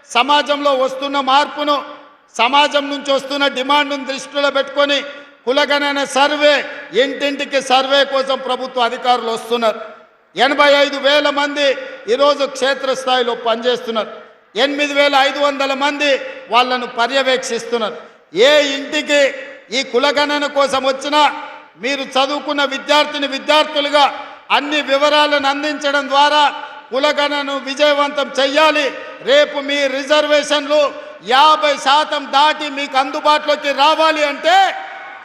సమాజంలో వస్తున్న మార్పును, సమాజం నుంచి వస్తున్న డిమాండ్ను దృష్టిలో పెట్టుకొని కులగణన సర్వే, ఇంటింటికి సర్వే కోసం ప్రభుత్వ అధికారులు వస్తున్నారు. 85,000 మంది ఈరోజు క్షేత్రస్థాయిలో పనిచేస్తున్నారు. 8,500 మంది వాళ్ళను పర్యవేక్షిస్తున్నారు. ఏ ఇంటికి ఈ కులగణన కోసం వచ్చినా మీరు చదువుకున్న విద్యార్థులుగా అన్ని వివరాలను అందించడం ద్వారా కులగణను విజయవంతం చెయ్యాలి. రేపు మీ రిజర్వేషన్లు 50% దాటి మీకు అందుబాటులోకి రావాలి అంటే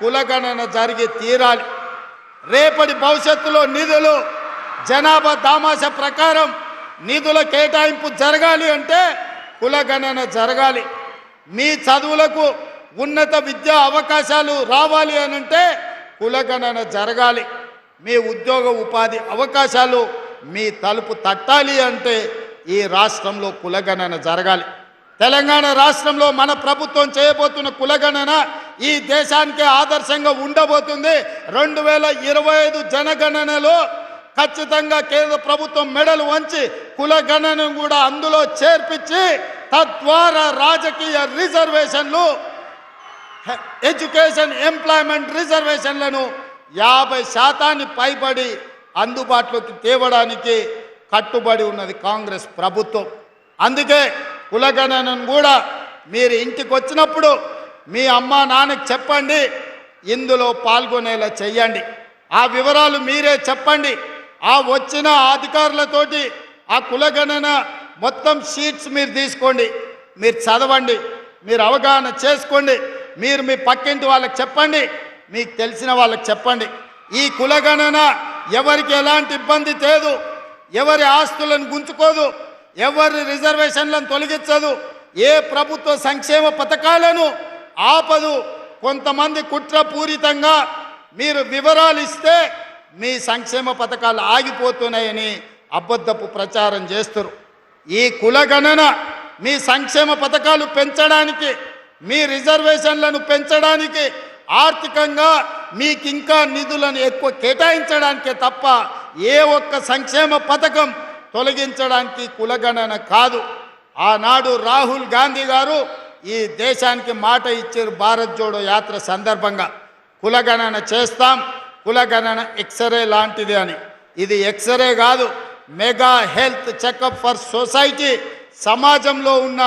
కులగణన జరిగి తీరాలి. రేపటి భవిష్యత్తులో నిధులు జనాభా దామాష ప్రకారం నిధుల కేటాయింపు జరగాలి అంటే కులగణన జరగాలి. మీ చదువులకు ఉన్నత విద్యా అవకాశాలు రావాలి అనంటే కులగణన జరగాలి. మీ ఉద్యోగ ఉపాధి అవకాశాలు మీ తలుపు తట్టాలి అంటే ఈ రాష్ట్రంలో కులగణన జరగాలి. తెలంగాణ రాష్ట్రంలో మన ప్రభుత్వం చేయబోతున్న కులగణన ఈ దేశానికే ఆదర్శంగా ఉండబోతుంది. 2025 జనగణనలో ఖచ్చితంగా కేంద్ర ప్రభుత్వం మెడలు వంచి కులగణనను కూడా అందులో చేర్పించి తద్వారా రాజకీయ రిజర్వేషన్లు, ఎడ్యుకేషన్, ఎంప్లాయ్మెంట్ రిజర్వేషన్లను 50% పైబడి అందుబాటులోకి తేవడానికి కట్టుబడి ఉన్నది కాంగ్రెస్ ప్రభుత్వం. అందుకే కులగణనను కూడా మీరు ఇంటికి వచ్చినప్పుడు మీ అమ్మ నాన్నకి చెప్పండి, ఇందులో పాల్గొనేలా చెయ్యండి. ఆ వివరాలు మీరే చెప్పండి. ఆ వచ్చిన అధికారులతోటి ఆ కులగణన మొత్తం షీట్స్ మీరు తీసుకోండి, మీరు చదవండి, మీరు అవగాహన చేసుకోండి. మీరు మీ పక్కింటి వాళ్ళకి చెప్పండి, మీకు తెలిసిన వాళ్ళకి చెప్పండి. ఈ కులగణన ఎవరికి ఎలాంటి ఇబ్బంది తేదు, ఎవరి ఆస్తులను గుంజుకోదు, ఎవరి రిజర్వేషన్లను తొలగించదు, ఏ ప్రభుత్వ సంక్షేమ పథకాలను ఆపదు. కొంతమంది కుట్రపూరితంగా మీరు వివరాలు ఇస్తే మీ సంక్షేమ పథకాలు ఆగిపోతున్నాయని అబద్ధపు ప్రచారం చేస్తారు. ఈ కులగణన మీ సంక్షేమ పథకాలు పెంచడానికి, మీ రిజర్వేషన్లను పెంచడానికి, ఆర్థికంగా మీకు ఇంకా నిధులను ఎక్కువ కేటాయించడానికే తప్ప ఏ ఒక్క సంక్షేమ పథకం తొలగించడానికి కులగణన కాదు. ఆనాడు రాహుల్ గాంధీ గారు ఈ దేశానికి మాట ఇచ్చారు. భారత్ జోడో యాత్ర సందర్భంగా కులగణన చేస్తాం, కులగణన ఎక్స్రే లాంటిది అని. ఇది ఎక్స్రే కాదు, mega health checkup for society. సమాజంలో ఉన్న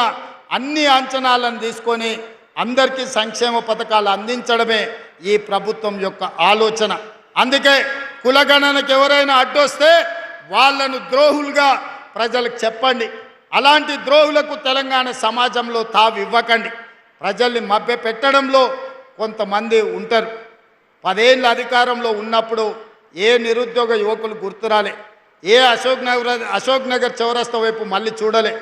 అన్ని అంచనాలను తీసుకొని అందరికీ సంక్షేమ పథకాలు అందించడమే ఈ ప్రభుత్వం యొక్క ఆలోచన. అందుకే కులగణనకు ఎవరైనా అడ్డొస్తే వాళ్ళను ద్రోహులుగా ప్రజలకు చెప్పండి. అలాంటి ద్రోహులకు తెలంగాణ సమాజంలో తావు ఇవ్వకండి. ప్రజల్ని మభ్య పెట్టడంలో కొంతమంది ఉంటారు. 10 ఏళ్ళ అధికారంలో ఉన్నప్పుడు ఏ నిరుద్యోగ యువకులు గుర్తురాలే, ఏ అశోక్ నగర్ చౌరస్తా వైపు మళ్ళీ చూడలే,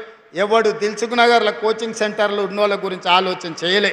ఎవడు దిల్సుఖ్ నగర్ల కోచింగ్ సెంటర్లు ఉన్నోళ్ళ గురించి ఆలోచన చేయలే.